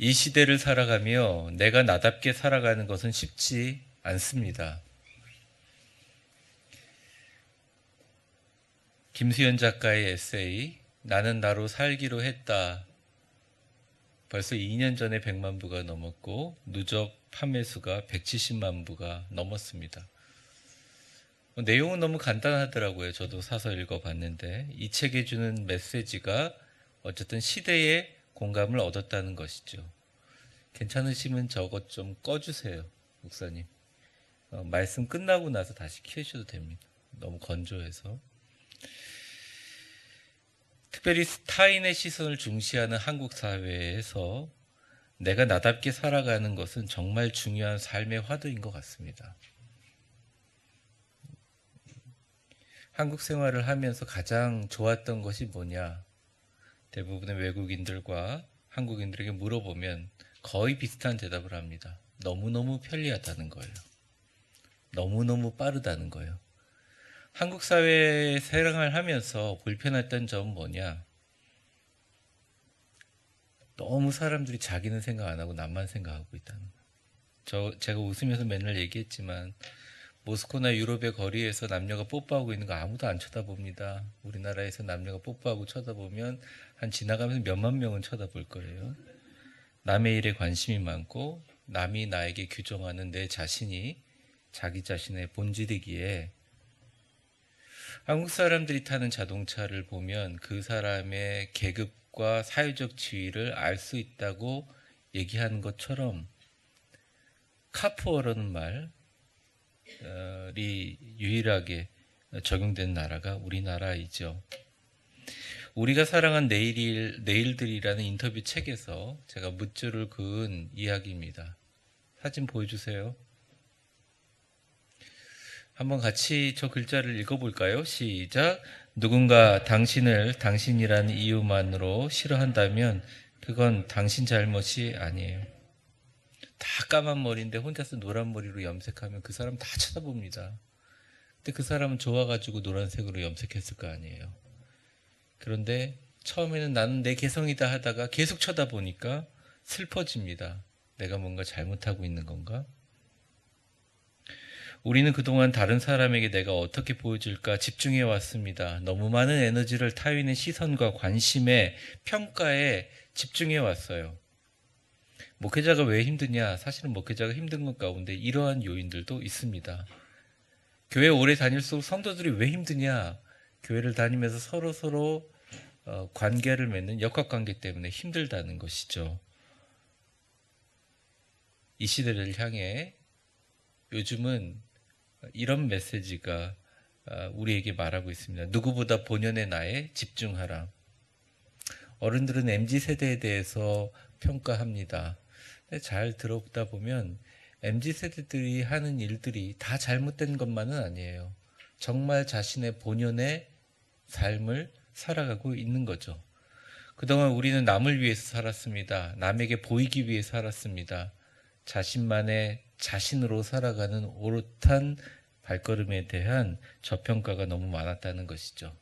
이 시대를 살아가며 내가 나답게 살아가는 것은 쉽지 않습니다. 김수현 작가의 에세이 나는 나로 살기로 했다. 벌써 2년 전에 100만 부가 넘었고 누적 판매 수가 170만 부가 넘었습니다. 내용은 너무 간단하더라고요. 저도 사서 읽어봤는데 이 책에 주는 메시지가 어쨌든 시대에 공감을 얻었다는 것이죠. 괜찮으시면 저것 좀 꺼주세요, 목사님. 말씀 끝나고 나서 다시 켜셔도 됩니다. 너무 건조해서. 특별히 타인의 시선을 중시하는 한국 사회에서 내가 나답게 살아가는 것은 정말 중요한 삶의 화두인 것 같습니다. 한국 생활을 하면서 가장 좋았던 것이 뭐냐? 대부분의 외국인들과 한국인들에게 물어보면 거의 비슷한 대답을 합니다. 너무너무 편리하다는 거예요. 너무너무 빠르다는 거예요. 한국 사회에 생활을 하면서 불편했던 점은 뭐냐? 너무 사람들이 자기는 생각 안 하고 남만 생각하고 있다는 거예요. 제가 웃으면서 맨날 얘기했지만 모스크바나 유럽의 거리에서 남녀가 뽀뽀하고 있는 거 아무도 안 쳐다봅니다. 우리나라에서 남녀가 뽀뽀하고 쳐다보면 한 지나가면서 몇만 명은 쳐다볼 거예요. 남의 일에 관심이 많고 남이 나에게 규정하는 내 자신이 자기 자신의 본질이기에 한국 사람들이 타는 자동차를 보면 그 사람의 계급과 사회적 지위를 알 수 있다고 얘기하는 것처럼 카푸어라는 말이 유일하게 적용된 나라가 우리나라이죠. 우리가 사랑한 내일들이라는 인터뷰 책에서 제가 묻줄을 그은 이야기입니다. 사진 보여주세요. 한번 같이 저 글자를 읽어볼까요? 시작. 누군가 당신을 당신이라는 이유만으로 싫어한다면 그건 당신 잘못이 아니에요. 다 까만 머리인데 혼자서 노란 머리로 염색하면 그 사람 다 쳐다봅니다. 근데 그 사람은 좋아가지고 노란색으로 염색했을 거 아니에요. 그런데 처음에는 나는 내 개성이다 하다가 계속 쳐다보니까 슬퍼집니다. 내가 뭔가 잘못하고 있는 건가? 우리는 그동안 다른 사람에게 내가 어떻게 보여줄까 집중해 왔습니다. 너무 많은 에너지를 타인의 시선과 관심에 평가에 집중해 왔어요. 목회자가 왜 힘드냐? 사실은 목회자가 힘든 것 가운데 이러한 요인들도 있습니다. 교회 오래 다닐수록 성도들이 왜 힘드냐? 교회를 다니면서 서로 관계를 맺는 역학관계 때문에 힘들다는 것이죠. 이 시대를 향해 요즘은 이런 메시지가 우리에게 말하고 있습니다. 누구보다 본연의 나에 집중하라. 어른들은 MZ세대에 대해서 평가합니다. 잘 들어보다 보면 MZ세대들이 하는 일들이 다 잘못된 것만은 아니에요. 정말 자신의 본연의 삶을 살아가고 있는 거죠. 그동안 우리는 남을 위해서 살았습니다. 남에게 보이기 위해 살았습니다. 자신만의 자신으로 살아가는 오롯한 발걸음에 대한 저평가가 너무 많았다는 것이죠.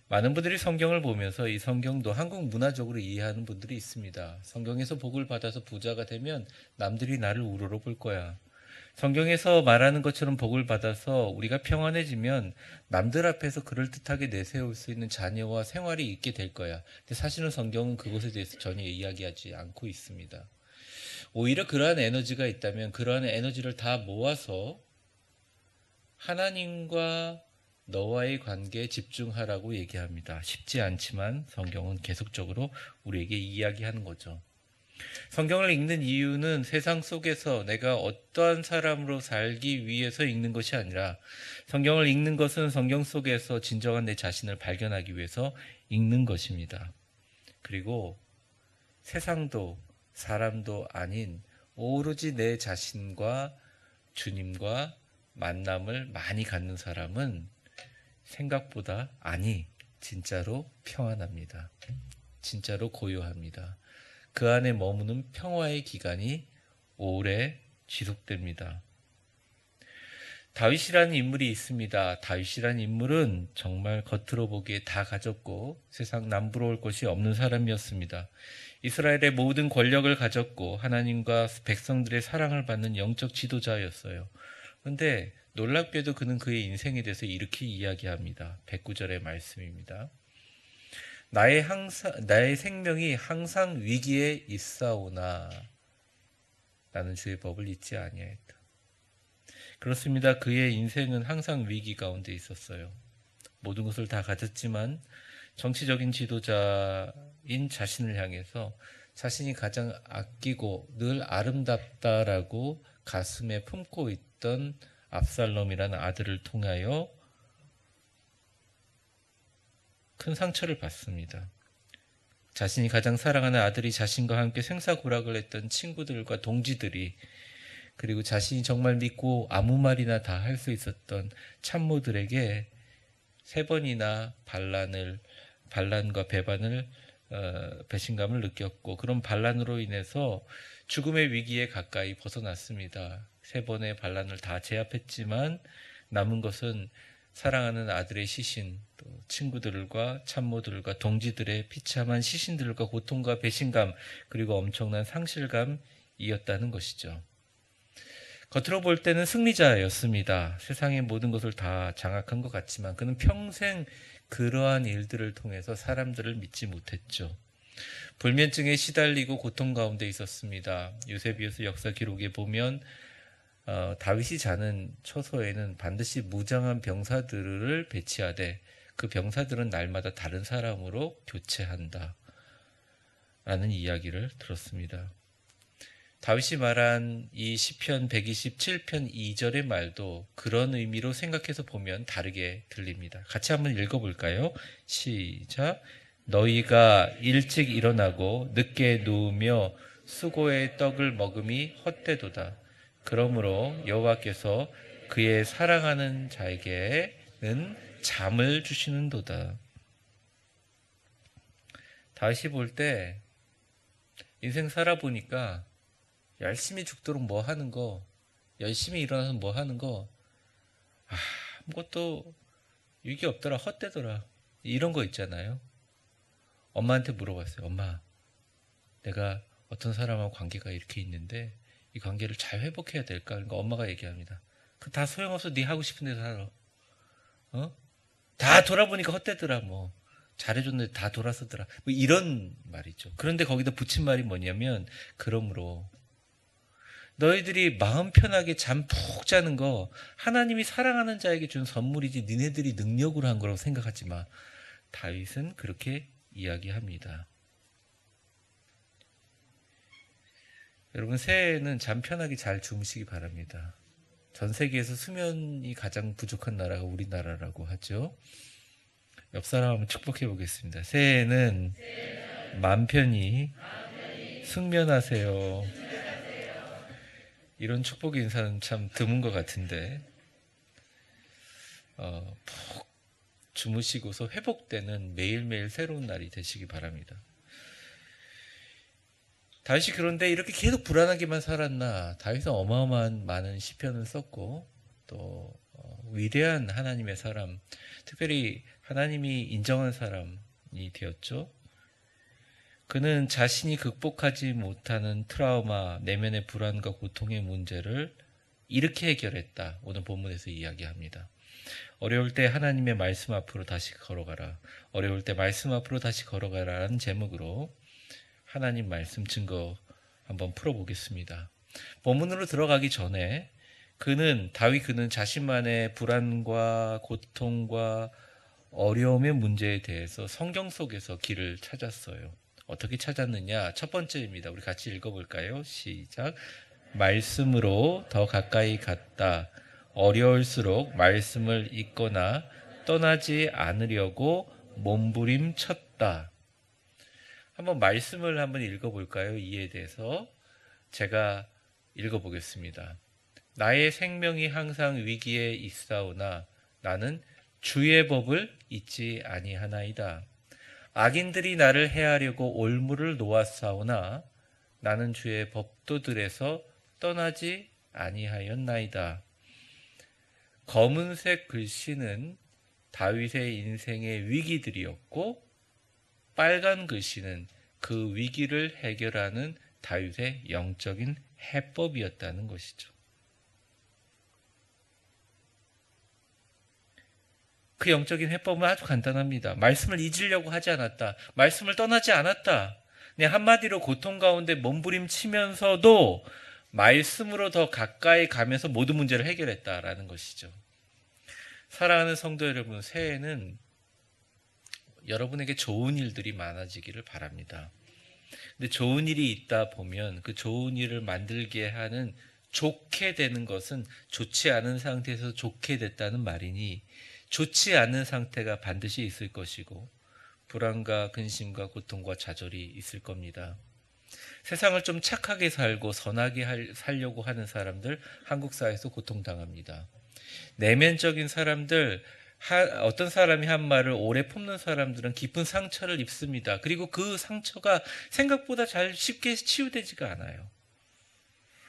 많은 분들이 성경을 보면서 이 성경도 한국 문화적으로 이해하는 분들이 있습니다. 성경에서 복을 받아서 부자가 되면 남들이 나를 우러러 볼 거야. 성경에서 말하는 것처럼 복을 받아서 우리가 평안해지면 남들 앞에서 그럴듯하게 내세울 수 있는 자녀와 생활이 있게 될 거야. 근데 사실은 성경은 그것에 대해서 전혀 이야기하지 않고 있습니다. 오히려 그러한 에너지가 있다면 그러한 에너지를 다 모아서 하나님과 너와의 관계에 집중하라고 얘기합니다. 쉽지 않지만 성경은 계속적으로 우리에게 이야기하는 거죠. 성경을 읽는 이유는 세상 속에서 내가 어떠한 사람으로 살기 위해서 읽는 것이 아니라 성경을 읽는 것은 성경 속에서 진정한 내 자신을 발견하기 위해서 읽는 것입니다. 그리고 세상도 사람도 아닌 오로지 내 자신과 주님과 만남을 많이 갖는 사람은 생각보다 진짜로 평안합니다. 진짜로 고요합니다. 그 안에 머무는 평화의 기간이 오래 지속됩니다. 다윗이라는 인물이 있습니다. 다윗이라는 인물은 정말 겉으로 보기에 다 가졌고 세상 남부러울 것이 없는 사람이었습니다. 이스라엘의 모든 권력을 가졌고 하나님과 백성들의 사랑을 받는 영적 지도자였어요. 그런데 놀랍게도 그는 그의 인생에 대해서 이렇게 이야기합니다. 109절의 말씀입니다. 나의 생명이 항상 위기에 있사오나 나는 주의 법을 잊지 아니하였다. 그렇습니다. 그의 인생은 항상 위기 가운데 있었어요. 모든 것을 다 가졌지만 정치적인 지도자인 자신을 향해서 자신이 가장 아끼고 늘 아름답다라고 가슴에 품고 있던 압살롬이라는 아들을 통하여 큰 상처를 받습니다. 자신이 가장 사랑하는 아들이 자신과 함께 생사고락을 했던 친구들과 동지들이, 그리고 자신이 정말 믿고 아무 말이나 다 할 수 있었던 참모들에게 3번이나 반란과 배반을 배신감을 느꼈고, 그런 반란으로 인해서 죽음의 위기에 가까이 벗어났습니다. 3번의 반란을 다 제압했지만 남은 것은 사랑하는 아들의 시신, 또 친구들과 참모들과 동지들의 비참한 시신들과 고통과 배신감, 그리고 엄청난 상실감이었다는 것이죠. 겉으로 볼 때는 승리자였습니다. 세상의 모든 것을 다 장악한 것 같지만 그는 평생 그러한 일들을 통해서 사람들을 믿지 못했죠. 불면증에 시달리고 고통 가운데 있었습니다. 요세비우스 역사 기록에 보면 다윗이 자는 처소에는 반드시 무장한 병사들을 배치하되 그 병사들은 날마다 다른 사람으로 교체한다 라는 이야기를 들었습니다. 다윗이 말한 이 시편 127편 2절의 말도 그런 의미로 생각해서 보면 다르게 들립니다. 같이 한번 읽어볼까요? 시작. 너희가 일찍 일어나고 늦게 누우며 수고의 떡을 먹음이 헛되도다. 그러므로 여호와께서 그의 사랑하는 자에게는 잠을 주시는도다. 다윗이 볼 때 인생 살아보니까 열심히 죽도록 뭐 하는 거, 열심히 일어나서 뭐 하는 거, 아무것도 유익이 없더라, 헛되더라. 이런 거 있잖아요. 엄마한테 물어봤어요. 엄마, 내가 어떤 사람하고 관계가 이렇게 있는데 이 관계를 잘 회복해야 될까? 그러니까 엄마가 얘기합니다. 그 다 소용없어. 네 하고 싶은 데서 살아. 다 돌아보니까 헛되더라. 뭐 잘해줬는데 다 돌아서더라. 뭐 이런 말이죠. 그런데 거기다 붙인 말이 뭐냐면, 그러므로 너희들이 마음 편하게 잠 푹 자는 거 하나님이 사랑하는 자에게 준 선물이지 니네들이 능력으로 한 거라고 생각하지 마. 다윗은 그렇게 이야기합니다. 여러분, 새해에는 잠 편하게 잘 주무시기 바랍니다. 전 세계에서 수면이 가장 부족한 나라가 우리나라라고 하죠. 옆 사람 한번 축복해 보겠습니다. 새해에는 마음 편히 숙면하세요. 이런 축복 인사는 참 드문 것 같은데, 푹 주무시고서 회복되는 매일매일 새로운 날이 되시기 바랍니다. 다윗이 그런데 이렇게 계속 불안하게만 살았나? 다윗은 어마어마한 많은 시편을 썼고 또 위대한 하나님의 사람, 특별히 하나님이 인정한 사람이 되었죠. 그는 자신이 극복하지 못하는 트라우마, 내면의 불안과 고통의 문제를 이렇게 해결했다. 오늘 본문에서 이야기합니다. 어려울 때 하나님의 말씀 앞으로 다시 걸어가라. 어려울 때 말씀 앞으로 다시 걸어가라 라는 제목으로 하나님 말씀 증거 한번 풀어보겠습니다. 본문으로 들어가기 전에 그는 자신만의 불안과 고통과 어려움의 문제에 대해서 성경 속에서 길을 찾았어요. 어떻게 찾았느냐? 첫 번째입니다. 우리 같이 읽어볼까요? 시작. 말씀으로 더 가까이 갔다. 어려울수록 말씀을 읽거나 떠나지 않으려고 몸부림쳤다. 한번 말씀을 한번 읽어볼까요? 이에 대해서 제가 읽어보겠습니다. 나의 생명이 항상 위기에 있사오나 나는 주의 법을 잊지 아니하나이다. 악인들이 나를 해하려고 올무를 놓았사오나 나는 주의 법도들에서 떠나지 아니하였나이다. 검은색 글씨는 다윗의 인생의 위기들이었고, 빨간 글씨는 그 위기를 해결하는 다윗의 영적인 해법이었다는 것이죠. 그 영적인 해법은 아주 간단합니다. 말씀을 잊으려고 하지 않았다. 말씀을 떠나지 않았다. 그냥 한마디로 고통 가운데 몸부림치면서도 말씀으로 더 가까이 가면서 모든 문제를 해결했다라는 것이죠. 사랑하는 성도 여러분, 새해에는 여러분에게 좋은 일들이 많아지기를 바랍니다. 근데 좋은 일이 있다 보면 그 좋은 일을 만들게 하는, 좋게 되는 것은 좋지 않은 상태에서 좋게 됐다는 말이니, 좋지 않은 상태가 반드시 있을 것이고 불안과 근심과 고통과 좌절이 있을 겁니다. 세상을 좀 착하게 살고 선하게 살려고 하는 사람들, 한국 사회에서 고통당합니다. 내면적인 사람들, 어떤 사람이 한 말을 오래 품는 사람들은 깊은 상처를 입습니다. 그리고 그 상처가 생각보다 잘 쉽게 치유되지가 않아요.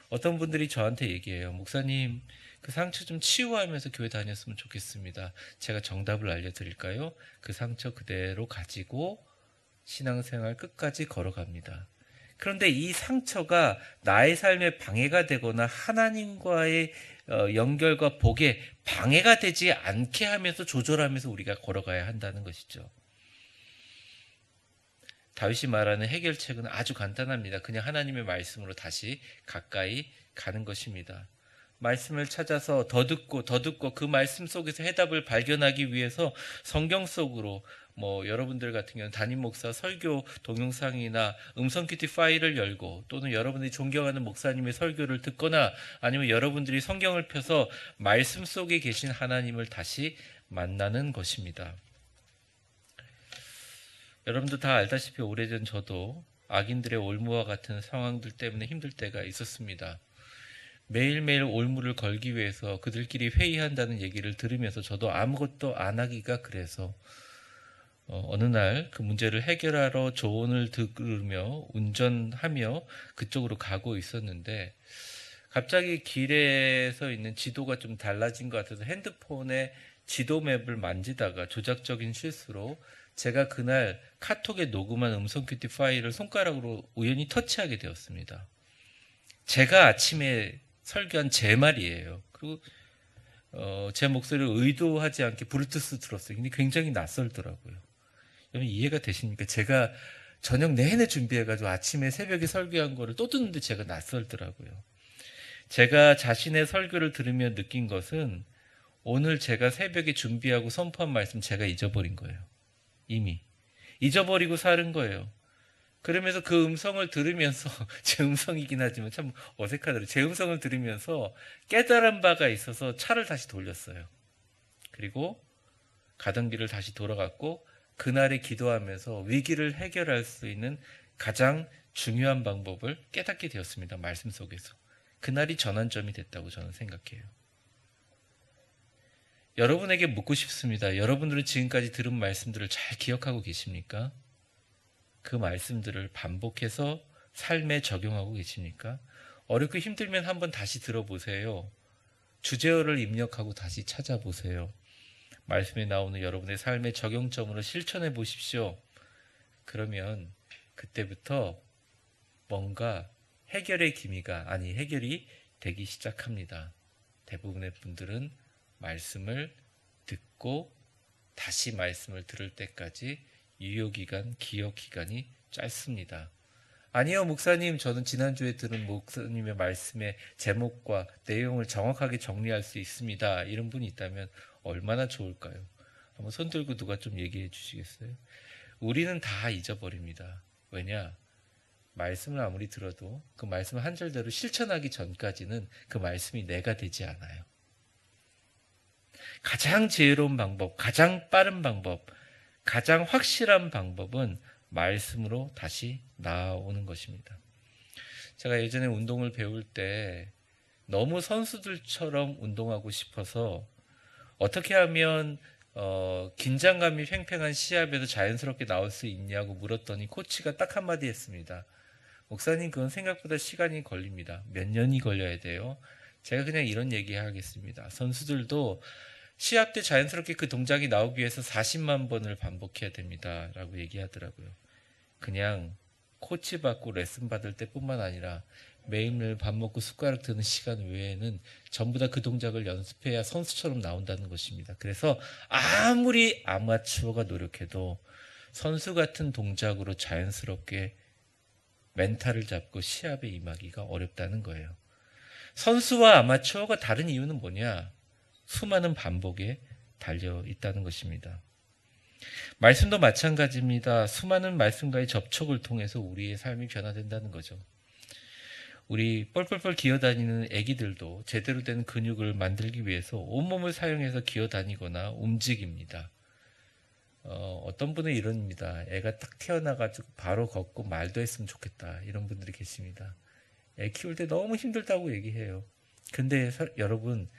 어떤 분들이 저한테 얘기해요. 목사님, 그 상처 좀 치유하면서 교회 다녔으면 좋겠습니다. 제가 정답을 알려드릴까요? 그 상처 그대로 가지고 신앙생활 끝까지 걸어갑니다. 그런데 이 상처가 나의 삶에 방해가 되거나 하나님과의 연결과 복에 방해가 되지 않게 하면서 조절하면서 우리가 걸어가야 한다는 것이죠. 다윗이 말하는 해결책은 아주 간단합니다. 그냥 하나님의 말씀으로 다시 가까이 가는 것입니다. 말씀을 찾아서 더 듣고 그 말씀 속에서 해답을 발견하기 위해서 성경 속으로, 여러분들 같은 경우는 담임 목사 설교 동영상이나 음성 큐티 파일을 열고, 또는 여러분들이 존경하는 목사님의 설교를 듣거나, 아니면 여러분들이 성경을 펴서 말씀 속에 계신 하나님을 다시 만나는 것입니다. 여러분도 다 알다시피 오래전 저도 악인들의 올무와 같은 상황들 때문에 힘들 때가 있었습니다. 매일매일 올무를 걸기 위해서 그들끼리 회의한다는 얘기를 들으면서 저도 아무것도 안 하기가 그래서 어느 날 그 문제를 해결하러 조언을 들으며 운전하며 그쪽으로 가고 있었는데, 갑자기 길에서 있는 지도가 좀 달라진 것 같아서 핸드폰에 지도 맵을 만지다가 조작적인 실수로 제가 그날 카톡에 녹음한 음성 큐티 파일을 손가락으로 우연히 터치하게 되었습니다. 제가 아침에 설교한 제 말이에요. 그리고 제 목소리를 의도하지 않게 블루투스 들었어요. 근데 굉장히 낯설더라고요. 여러분 이해가 되십니까? 제가 저녁 내내 준비해가지고 아침에 새벽에 설교한 거를 또 듣는데 제가 낯설더라고요. 제가 자신의 설교를 들으며 느낀 것은, 오늘 제가 새벽에 준비하고 선포한 말씀 제가 잊어버린 거예요. 이미 잊어버리고 사는 거예요. 그러면서 그 음성을 들으면서 제 음성이긴 하지만 참 어색하더라고요. 제 음성을 들으면서 깨달은 바가 있어서 차를 다시 돌렸어요. 그리고 가던 길을 다시 돌아갔고, 그날에 기도하면서 위기를 해결할 수 있는 가장 중요한 방법을 깨닫게 되었습니다. 말씀 속에서. 그날이 전환점이 됐다고 저는 생각해요. 여러분에게 묻고 싶습니다. 여러분들은 지금까지 들은 말씀들을 잘 기억하고 계십니까? 그 말씀들을 반복해서 삶에 적용하고 계십니까? 어렵고 힘들면 한번 다시 들어보세요. 주제어를 입력하고 다시 찾아보세요. 말씀에 나오는 여러분의 삶의 적용점으로 실천해 보십시오. 그러면 그때부터 뭔가 해결이 되기 시작합니다. 대부분의 분들은 말씀을 듣고 다시 말씀을 들을 때까지 유효기간, 기억기간이 짧습니다. 아니요, 목사님, 저는 지난주에 들은 목사님의 말씀의 제목과 내용을 정확하게 정리할 수 있습니다. 이런 분이 있다면 얼마나 좋을까요? 한번 손 들고 누가 좀 얘기해 주시겠어요? 우리는 다 잊어버립니다. 왜냐? 말씀을 아무리 들어도 그 말씀을 한 절대로 실천하기 전까지는 그 말씀이 내가 되지 않아요. 가장 지혜로운 방법, 가장 빠른 방법, 가장 확실한 방법은 말씀으로 다시 나오는 것입니다. 제가 예전에 운동을 배울 때 너무 선수들처럼 운동하고 싶어서 어떻게 하면 긴장감이 팽팽한 시합에도 자연스럽게 나올 수 있냐고 물었더니 코치가 딱 한마디 했습니다. 목사님, 그건 생각보다 시간이 걸립니다. 몇 년이 걸려야 돼요? 제가 그냥 이런 얘기 하겠습니다. 선수들도 시합 때 자연스럽게 그 동작이 나오기 위해서 40만 번을 반복해야 됩니다. 라고 얘기하더라고요. 그냥 코치 받고 레슨 받을 때뿐만 아니라 매일매일 밥 먹고 숟가락 드는 시간 외에는 전부 다 그 동작을 연습해야 선수처럼 나온다는 것입니다. 그래서 아무리 아마추어가 노력해도 선수 같은 동작으로 자연스럽게 멘탈을 잡고 시합에 임하기가 어렵다는 거예요. 선수와 아마추어가 다른 이유는 뭐냐? 수많은 반복에 달려 있다는 것입니다. 말씀도 마찬가지입니다. 수많은 말씀과의 접촉을 통해서 우리의 삶이 변화된다는 거죠. 우리 뻘뻘뻘 기어다니는 아기들도 제대로 된 근육을 만들기 위해서 온몸을 사용해서 기어다니거나 움직입니다. 어떤 분은 이럽니다. 애가 딱 태어나가지고 바로 걷고 말도 했으면 좋겠다. 이런 분들이 계십니다. 애 키울 때 너무 힘들다고 얘기해요. 근데 여러분,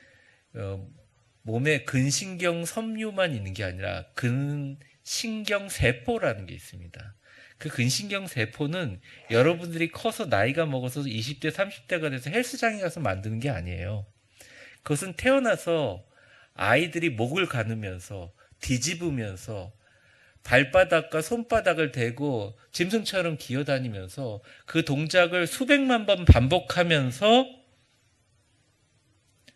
몸에 근신경 섬유만 있는 게 아니라 근신경 세포라는 게 있습니다. 그 근신경 세포는 여러분들이 커서 나이가 먹어서 20대, 30대가 돼서 헬스장에 가서 만드는 게 아니에요. 그것은 태어나서 아이들이 목을 가누면서 뒤집으면서 발바닥과 손바닥을 대고 짐승처럼 기어다니면서 그 동작을 수백만 번 반복하면서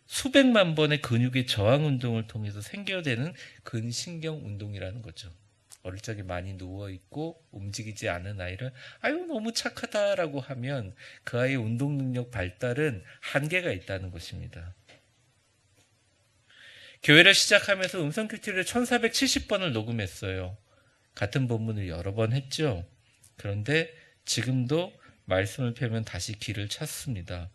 수백만 번의 근육의 저항 운동을 통해서 생겨되는 근신경 운동이라는 거죠. 어릴 적에 많이 누워있고 움직이지 않은 아이를 아유 너무 착하다라고 하면 그 아이의 운동 능력 발달은 한계가 있다는 것입니다. 교회를 시작하면서 음성 큐티를 1470번을 녹음했어요. 같은 본문을 여러 번 했죠. 그런데 지금도 말씀을 펴면 다시 길을 찾습니다.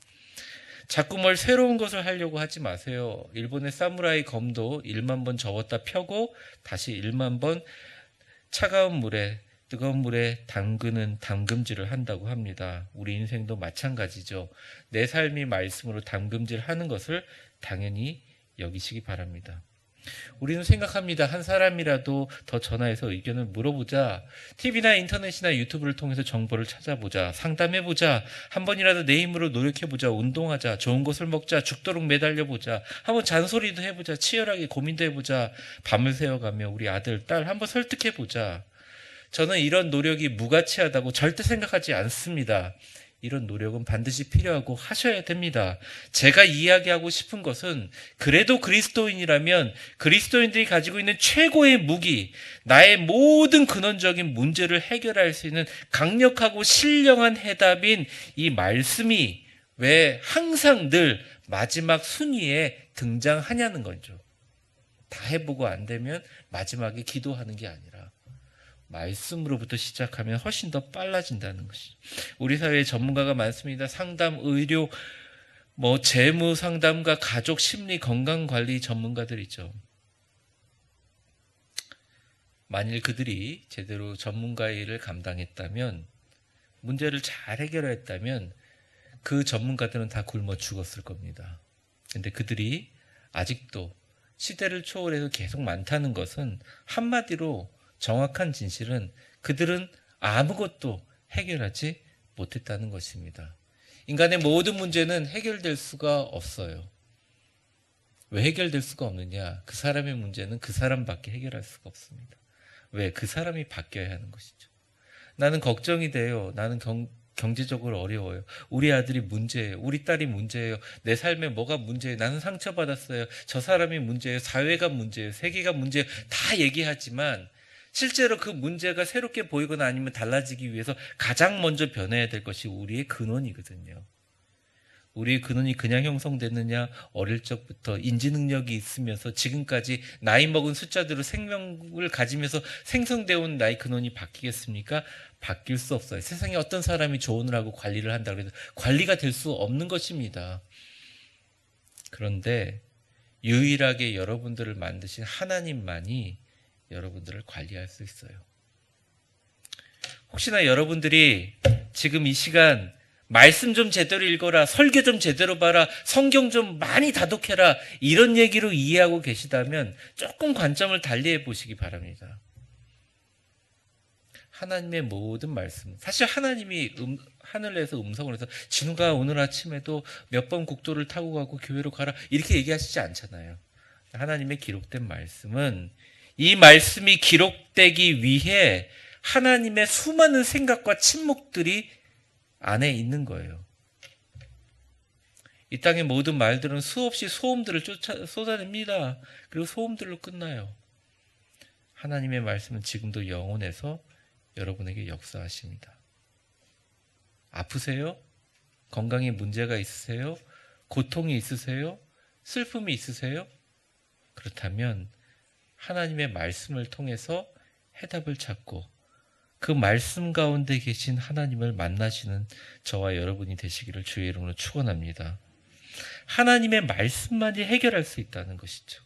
자꾸 뭘 새로운 것을 하려고 하지 마세요. 일본의 사무라이 검도 1만 번 접었다 펴고 다시 1만 번 차가운 물에 뜨거운 물에 담그는 담금질을 한다고 합니다. 우리 인생도 마찬가지죠. 내 삶이 말씀으로 담금질하는 것을 당연히 여기시기 바랍니다. 우리는 생각합니다. 한 사람이라도 더 전화해서 의견을 물어보자. TV나 인터넷이나 유튜브를 통해서 정보를 찾아보자. 상담해보자. 한 번이라도 내 힘으로 노력해보자. 운동하자. 좋은 것을 먹자. 죽도록 매달려보자. 한번 잔소리도 해보자. 치열하게 고민도 해보자. 밤을 새워가며 우리 아들, 딸 한번 설득해보자. 저는 이런 노력이 무가치하다고 절대 생각하지 않습니다. 이런 노력은 반드시 필요하고 하셔야 됩니다. 제가 이야기하고 싶은 것은 그래도 그리스도인이라면 그리스도인들이 가지고 있는 최고의 무기, 나의 모든 근원적인 문제를 해결할 수 있는 강력하고 신령한 해답인 이 말씀이 왜 항상 늘 마지막 순위에 등장하냐는 거죠. 다 해보고 안 되면 마지막에 기도하는 게 아니라 말씀으로부터 시작하면 훨씬 더 빨라진다는 것이. 우리 사회에 전문가가 많습니다. 상담, 의료, 재무 상담가, 가족 심리, 건강 관리 전문가들이죠. 만일 그들이 제대로 전문가의 일을 감당했다면, 문제를 잘 해결했다면 그 전문가들은 다 굶어 죽었을 겁니다. 근데 그들이 아직도 시대를 초월해서 계속 많다는 것은 한마디로 정확한 진실은 그들은 아무것도 해결하지 못했다는 것입니다. 인간의 모든 문제는 해결될 수가 없어요. 왜 해결될 수가 없느냐? 그 사람의 문제는 그 사람밖에 해결할 수가 없습니다. 왜? 그 사람이 바뀌어야 하는 것이죠. 나는 걱정이 돼요. 나는 경제적으로 어려워요. 우리 아들이 문제예요. 우리 딸이 문제예요. 내 삶에 뭐가 문제예요. 나는 상처받았어요. 저 사람이 문제예요. 사회가 문제예요. 세계가 문제예요. 다 얘기하지만 실제로 그 문제가 새롭게 보이거나 아니면 달라지기 위해서 가장 먼저 변해야 될 것이 우리의 근원이거든요. 우리의 근원이 그냥 형성됐느냐? 어릴 적부터 인지 능력이 있으면서 지금까지 나이 먹은 숫자대로 생명을 가지면서 생성되어 온 나의 근원이 바뀌겠습니까? 바뀔 수 없어요. 세상에 어떤 사람이 조언을 하고 관리를 한다고 해서 관리가 될 수 없는 것입니다. 그런데 유일하게 여러분들을 만드신 하나님만이 여러분들을 관리할 수 있어요. 혹시나 여러분들이 지금 이 시간 말씀 좀 제대로 읽어라, 설교 좀 제대로 봐라, 성경 좀 많이 다독해라 이런 얘기로 이해하고 계시다면 조금 관점을 달리해 보시기 바랍니다. 하나님의 모든 말씀. 사실 하나님이 하늘에서 음성을 해서 진우가 오늘 아침에도 몇 번 국도를 타고 가고 교회로 가라 이렇게 얘기하시지 않잖아요. 하나님의 기록된 말씀은 이 말씀이 기록되기 위해 하나님의 수많은 생각과 침묵들이 안에 있는 거예요. 이 땅의 모든 말들은 수없이 소음들을 쏟아냅니다. 그리고 소음들로 끝나요. 하나님의 말씀은 지금도 영혼에서 여러분에게 역사하십니다. 아프세요? 건강에 문제가 있으세요? 고통이 있으세요? 슬픔이 있으세요? 그렇다면 하나님의 말씀을 통해서 해답을 찾고 그 말씀 가운데 계신 하나님을 만나시는 저와 여러분이 되시기를 주의 이름으로 축원합니다. 하나님의 말씀만이 해결할 수 있다는 것이죠.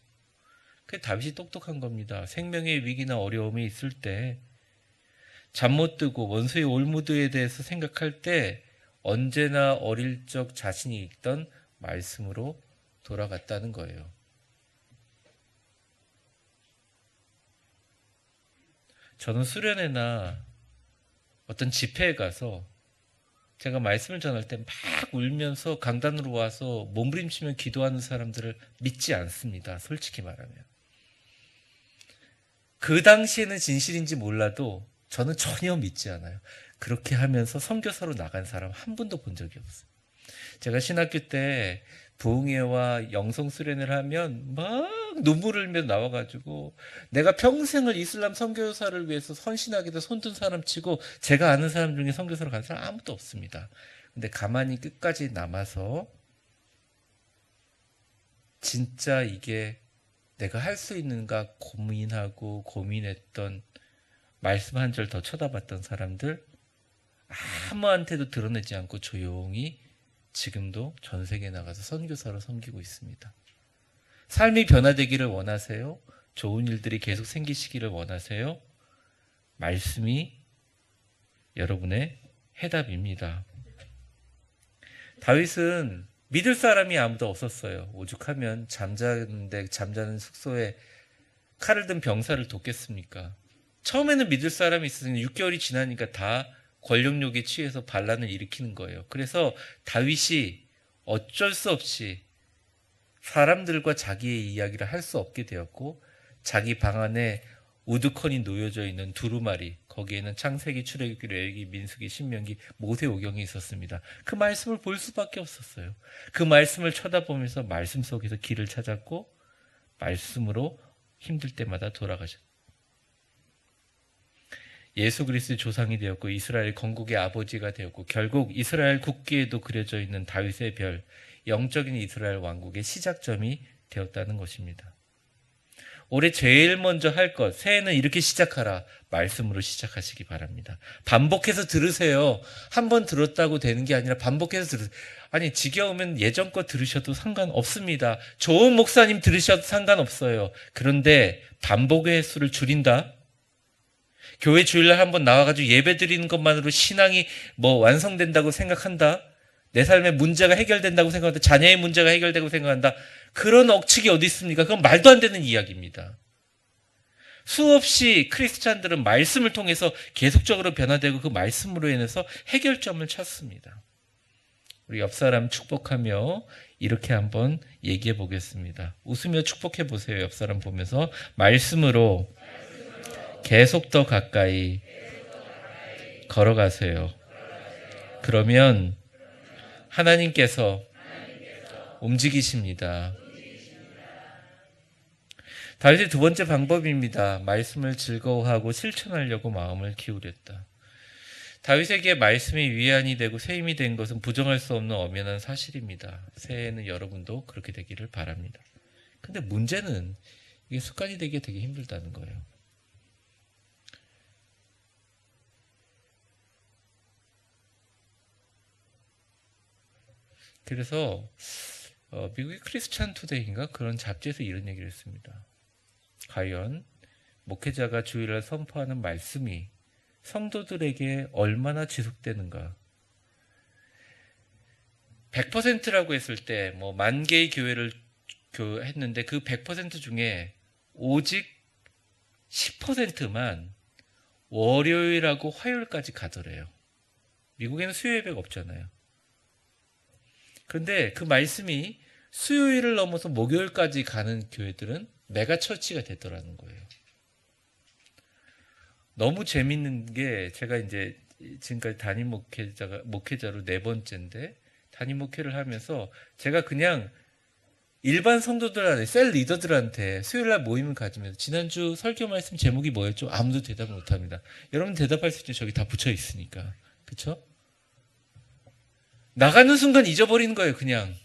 그 다윗이 똑똑한 겁니다. 생명의 위기나 어려움이 있을 때 잠 못 드고 원수의 올무드에 대해서 생각할 때 언제나 어릴 적 자신이 읽던 말씀으로 돌아갔다는 거예요. 저는 수련회나 어떤 집회에 가서 제가 말씀을 전할 때 막 울면서 강단으로 와서 몸부림치며 기도하는 사람들을 믿지 않습니다. 솔직히 말하면. 그 당시에는 진실인지 몰라도 저는 전혀 믿지 않아요. 그렇게 하면서 선교사로 나간 사람 한 분도 본 적이 없어요. 제가 신학교 때 부흥회와 영성 수련회를 하면 막 눈물을 흘며 나와가지고 내가 평생을 이슬람 선교사를 위해서 선신하기도 손든 사람 치고 제가 아는 사람 중에 선교사로 간 사람 아무도 없습니다. 근데 가만히 끝까지 남아서 진짜 이게 내가 할 수 있는가 고민하고 고민했던 말씀 한 절 더 쳐다봤던 사람들 아무한테도 드러내지 않고 조용히 지금도 전 세계에 나가서 선교사로 섬기고 있습니다. 삶이 변화되기를 원하세요? 좋은 일들이 계속 생기시기를 원하세요? 말씀이 여러분의 해답입니다. 다윗은 믿을 사람이 아무도 없었어요. 오죽하면 잠자는 숙소에 칼을 든 병사를 돕겠습니까? 처음에는 믿을 사람이 있으니 6개월이 지나니까 다 권력욕에 취해서 반란을 일으키는 거예요. 그래서 다윗이 어쩔 수 없이 사람들과 자기의 이야기를 할 수 없게 되었고 자기 방 안에 우두커니 놓여져 있는 두루마리, 거기에는 창세기, 출애굽기, 레위기, 민수기, 신명기, 모세오경이 있었습니다. 그 말씀을 볼 수밖에 없었어요. 그 말씀을 쳐다보면서 말씀 속에서 길을 찾았고 말씀으로 힘들 때마다 돌아가셨어요. 예수 그리스도의 조상이 되었고 이스라엘 건국의 아버지가 되었고 결국 이스라엘 국기에도 그려져 있는 다윗의 별, 영적인 이스라엘 왕국의 시작점이 되었다는 것입니다. 올해 제일 먼저 할 것, 새해는 이렇게 시작하라. 말씀으로 시작하시기 바랍니다. 반복해서 들으세요. 한 번 들었다고 되는 게 아니라 반복해서 들으세요. 아니 지겨우면 예전 거 들으셔도 상관없습니다. 좋은 목사님 들으셔도 상관없어요. 그런데 반복의 횟수를 줄인다? 교회 주일날 한번 나와가지고 예배 드리는 것만으로 신앙이 완성된다고 생각한다? 내 삶의 문제가 해결된다고 생각한다? 자녀의 문제가 해결되고 생각한다? 그런 억측이 어디 있습니까? 그건 말도 안 되는 이야기입니다. 수없이 크리스찬들은 말씀을 통해서 계속적으로 변화되고 그 말씀으로 인해서 해결점을 찾습니다. 우리 옆 사람 축복하며 이렇게 한번 얘기해 보겠습니다. 웃으며 축복해 보세요. 옆 사람 보면서 말씀으로 계속 더 가까이 걸어가세요. 그러면 하나님께서 움직이십니다. 다윗의 두 번째 방법입니다. 말씀을 즐거워하고 실천하려고 마음을 기울였다. 다윗에게 말씀이 위안이 되고 새 힘이 된 것은 부정할 수 없는 엄연한 사실입니다. 새해에는 여러분도 그렇게 되기를 바랍니다. 근데 문제는 이게 습관이 되기 되게 힘들다는 거예요. 그래서 미국의 크리스찬 투데이인가 그런 잡지에서 이런 얘기를 했습니다. 과연 목회자가 주일날 선포하는 말씀이 성도들에게 얼마나 지속되는가. 100%라고 했을 때 10,000개의 교회를 했는데 그 100% 중에 오직 10%만 월요일하고 화요일까지 가더래요. 미국에는 수요 예배가 없잖아요. 그런데 그 말씀이 수요일을 넘어서 목요일까지 가는 교회들은 메가처치가 됐더라는 거예요. 너무 재밌는 게 제가 이제 지금까지 담임 목회자로 4번째인데 담임 목회를 하면서 제가 그냥 일반 성도들한테, 셀 리더들한테 수요일날 모임을 가지면서 지난주 설교 말씀 제목이 뭐였죠? 아무도 대답 못합니다. 여러분 대답할 수 있죠? 저기 다 붙여 있으니까. 그쵸? 나가는 순간 잊어버리는 거예요. 그냥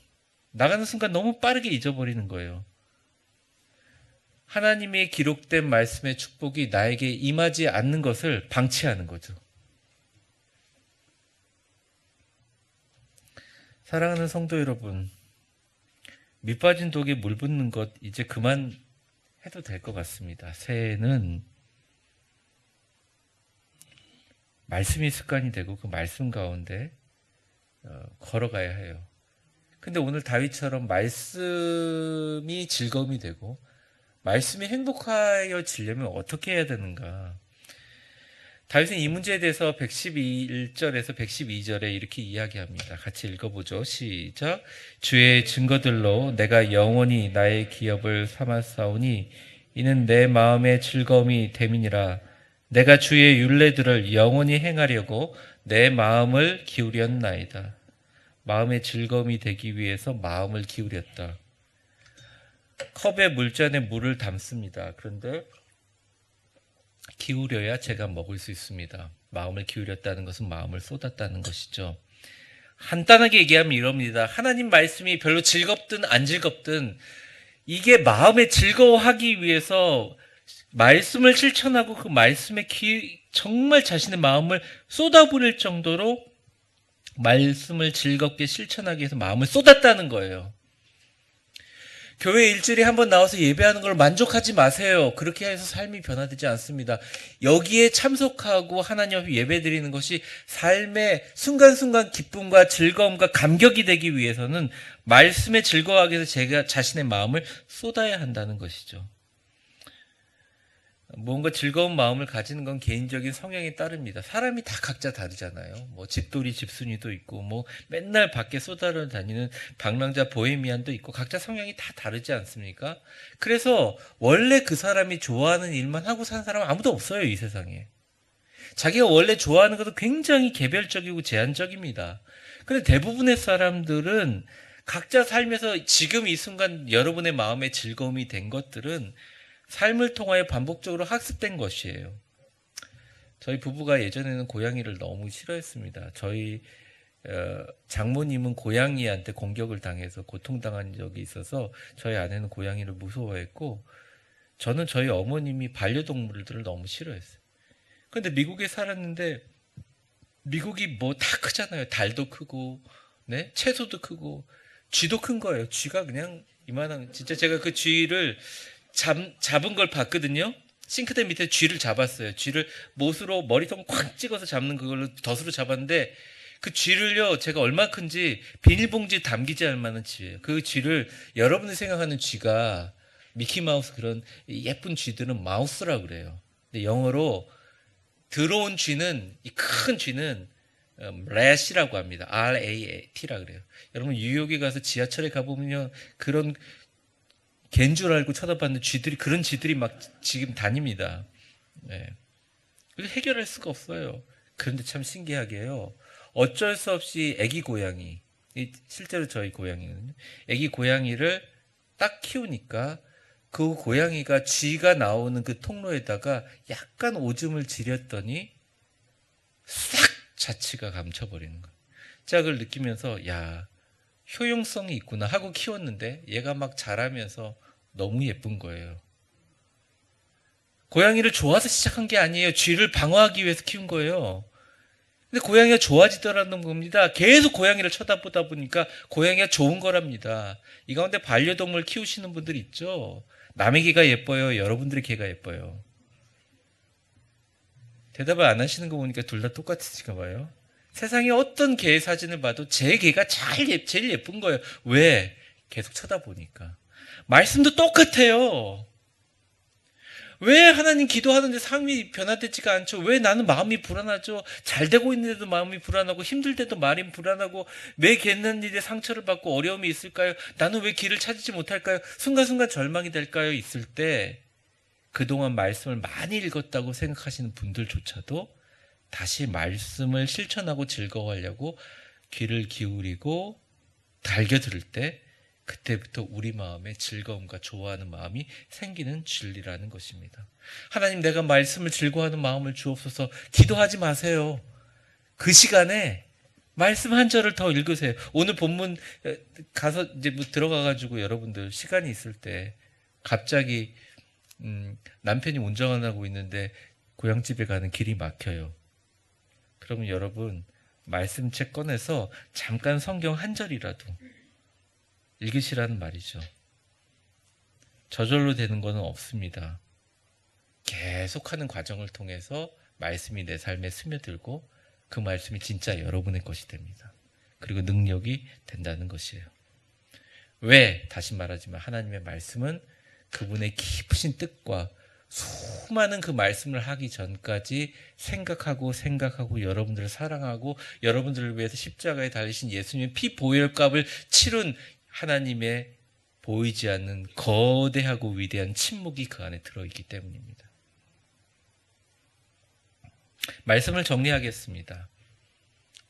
나가는 순간 너무 빠르게 잊어버리는 거예요. 하나님의 기록된 말씀의 축복이 나에게 임하지 않는 것을 방치하는 거죠. 사랑하는 성도 여러분, 밑빠진 독에 물 붓는 것 이제 그만 해도 될 것 같습니다. 새해에는 말씀이 습관이 되고 그 말씀 가운데 걸어가야 해요. 근데 오늘 다윗처럼 말씀이 즐거움이 되고 말씀이 행복하여지려면 어떻게 해야 되는가? 다윗은 이 문제에 대해서 111절에서 112절에 이렇게 이야기합니다. 같이 읽어보죠. 시작. 주의 증거들로 내가 영원히 나의 기업을 삼았사오니 이는 내 마음의 즐거움이 됨이니라. 내가 주의 율례들을 영원히 행하려고 내 마음을 기울였나이다. 마음의 즐거움이 되기 위해서 마음을 기울였다. 컵에 물잔에 물을 담습니다. 그런데 기울여야 제가 먹을 수 있습니다. 마음을 기울였다는 것은 마음을 쏟았다는 것이죠. 간단하게 얘기하면 이럽니다. 하나님 말씀이 별로 즐겁든 안 즐겁든 이게 마음에 즐거워하기 위해서 말씀을 실천하고 그 말씀에 정말 자신의 마음을 쏟아부릴 정도로 말씀을 즐겁게 실천하기 위해서 마음을 쏟았다는 거예요. 교회 일주일에 한번 나와서 예배하는 걸 만족하지 마세요. 그렇게 해서 삶이 변화되지 않습니다. 여기에 참석하고 하나님 앞에 예배드리는 것이 삶의 순간순간 기쁨과 즐거움과 감격이 되기 위해서는 말씀에 즐거워하기 위해서 제가 자신의 마음을 쏟아야 한다는 것이죠. 뭔가 즐거운 마음을 가지는 건 개인적인 성향에 따릅니다. 사람이 다 각자 다르잖아요. 뭐 집돌이 집순이도 있고 뭐 맨날 밖에 쏟아져 다니는 방랑자 보헤미안도 있고 각자 성향이 다 다르지 않습니까? 그래서 원래 그 사람이 좋아하는 일만 하고 사는 사람은 아무도 없어요, 이 세상에. 자기가 원래 좋아하는 것도 굉장히 개별적이고 제한적입니다. 근데 대부분의 사람들은 각자 삶에서 지금 이 순간 여러분의 마음에 즐거움이 된 것들은 삶을 통하여 반복적으로 학습된 것이에요. 저희 부부가 예전에는 고양이를 너무 싫어했습니다. 저희 장모님은 고양이한테 공격을 당해서 고통당한 적이 있어서 저희 아내는 고양이를 무서워했고 저는 저희 어머님이 반려동물들을 너무 싫어했어요. 그런데 미국에 살았는데 미국이 뭐 다 크잖아요. 달도 크고 네? 채소도 크고 쥐도 큰 거예요. 쥐가 그냥 이만한 진짜 제가 그 쥐를 잡은 걸 봤거든요. 싱크대 밑에 쥐를 잡았어요. 쥐를 못으로 머리통 콱 찍어서 잡는 그걸로 덫으로 잡았는데 그 쥐를요 제가 얼마 큰지 비닐봉지에 담기지 않을 만한 쥐예요. 그 쥐를 여러분이 생각하는 쥐가 미키마우스 그런 예쁜 쥐들은 마우스라고 그래요. 근데 영어로 들어온 쥐는 이 큰 쥐는 렛이라고 합니다. RAT라고 그래요. 여러분 뉴욕에 가서 지하철에 가보면요 그런 갠 줄 알고 쳐다봤는데 그런 쥐들이 막 지금 다닙니다. 네. 해결할 수가 없어요. 그런데 참 신기하게요. 어쩔 수 없이 애기 고양이, 실제로 저희 고양이거든요. 애기 고양이를 딱 키우니까 그 고양이가 쥐가 나오는 그 통로에다가 약간 오줌을 지렸더니 싹 자취가 감춰버리는 거예요. 제가 그걸 느끼면서 야 효용성이 있구나 하고 키웠는데 얘가 막 자라면서 너무 예쁜 거예요. 고양이를 좋아서 시작한 게 아니에요. 쥐를 방어하기 위해서 키운 거예요. 근데 고양이가 좋아지더라는 겁니다. 계속 고양이를 쳐다보다 보니까 고양이가 좋은 거랍니다. 이 가운데 반려동물 키우시는 분들 있죠. 남의 개가 예뻐요? 여러분들의 개가 예뻐요? 대답을 안 하시는 거 보니까 둘 다 똑같으신가 봐요. 세상에 어떤 개의 사진을 봐도 제 개가 제일 예쁜 거예요. 왜? 계속 쳐다보니까. 말씀도 똑같아요. 왜 하나님 기도하는데 삶이 변화되지가 않죠? 왜 나는 마음이 불안하죠? 잘 되고 있는데도 마음이 불안하고 힘들 때도 마음이 불안하고 매 겪는 일에 상처를 받고 어려움이 있을까요? 나는 왜 길을 찾지 못할까요? 순간순간 절망이 될까요? 있을 때 그동안 말씀을 많이 읽었다고 생각하시는 분들조차도 다시 말씀을 실천하고 즐거워하려고 귀를 기울이고 달겨들을 때 그때부터 우리 마음에 즐거움과 좋아하는 마음이 생기는 진리라는 것입니다. 하나님, 내가 말씀을 즐거워하는 마음을 주옵소서. 기도하지 마세요. 그 시간에 말씀 한 절을 더 읽으세요. 오늘 본문 가서 이제 뭐 들어가가지고 여러분들 시간이 있을 때 갑자기 남편이 운전하고 있는데 고향집에 가는 길이 막혀요. 그러면 여러분 말씀책 꺼내서 잠깐 성경 한 절이라도 읽으시라는 말이죠. 저절로 되는 것은 없습니다. 계속하는 과정을 통해서 말씀이 내 삶에 스며들고 그 말씀이 진짜 여러분의 것이 됩니다. 그리고 능력이 된다는 것이에요. 왜? 다시 말하지만 하나님의 말씀은 그분의 깊으신 뜻과 수많은 그 말씀을 하기 전까지 생각하고 여러분들을 사랑하고 여러분들을 위해서 십자가에 달리신 예수님의 피 보혈값을 치룬 하나님의 보이지 않는 거대하고 위대한 침묵이 그 안에 들어있기 때문입니다. 말씀을 정리하겠습니다.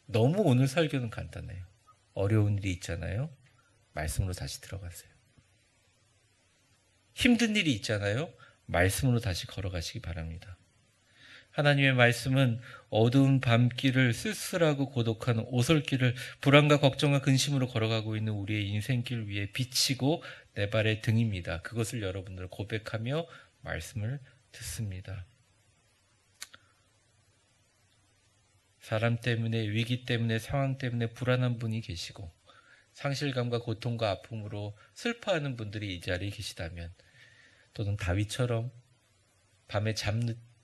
너무 오늘 설교는 간단해요. 어려운 일이 있잖아요. 말씀으로 다시 들어가세요. 힘든 일이 있잖아요. 말씀으로 다시 걸어가시기 바랍니다. 하나님의 말씀은 어두운 밤길을 쓸쓸하고 고독한 오솔길을 불안과 걱정과 근심으로 걸어가고 있는 우리의 인생길 위에 비치고 내 발의 등입니다. 그것을 여러분들 고백하며 말씀을 듣습니다. 사람 때문에, 위기 때문에, 상황 때문에 불안한 분이 계시고 상실감과 고통과 아픔으로 슬퍼하는 분들이 이 자리에 계시다면, 또는 다윗처럼 밤에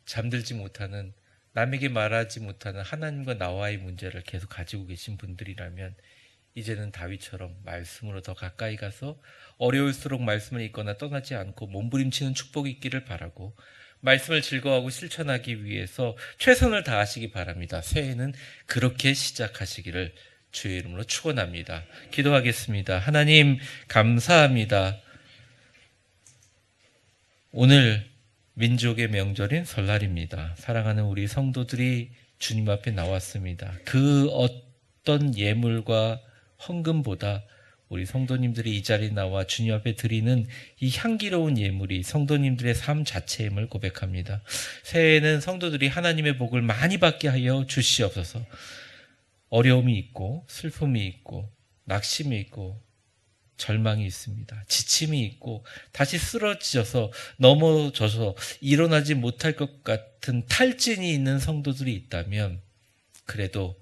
잠들지 못하는, 남에게 말하지 못하는 하나님과 나와의 문제를 계속 가지고 계신 분들이라면 이제는 다윗처럼 말씀으로 더 가까이 가서 어려울수록 말씀을 읽거나 떠나지 않고 몸부림치는 축복이 있기를 바라고, 말씀을 즐거워하고 실천하기 위해서 최선을 다하시기 바랍니다. 새해는 그렇게 시작하시기를 주의 이름으로 축원합니다. 기도하겠습니다. 하나님, 감사합니다. 오늘 민족의 명절인 설날입니다. 사랑하는 우리 성도들이 주님 앞에 나왔습니다. 그 어떤 예물과 헌금보다 우리 성도님들이 이 자리에 나와 주님 앞에 드리는 이 향기로운 예물이 성도님들의 삶 자체임을 고백합니다. 새해에는 성도들이 하나님의 복을 많이 받게 하여 주시옵소서. 어려움이 있고 슬픔이 있고 낙심이 있고 절망이 있습니다. 지침이 있고 다시 쓰러져서 넘어져서 일어나지 못할 것 같은 탈진이 있는 성도들이 있다면, 그래도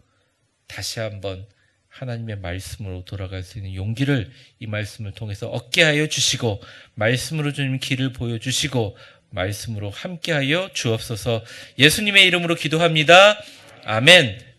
다시 한번 하나님의 말씀으로 돌아갈 수 있는 용기를 이 말씀을 통해서 얻게 하여 주시고, 말씀으로 주님 길을 보여주시고 말씀으로 함께하여 주옵소서. 예수님의 이름으로 기도합니다. 아멘.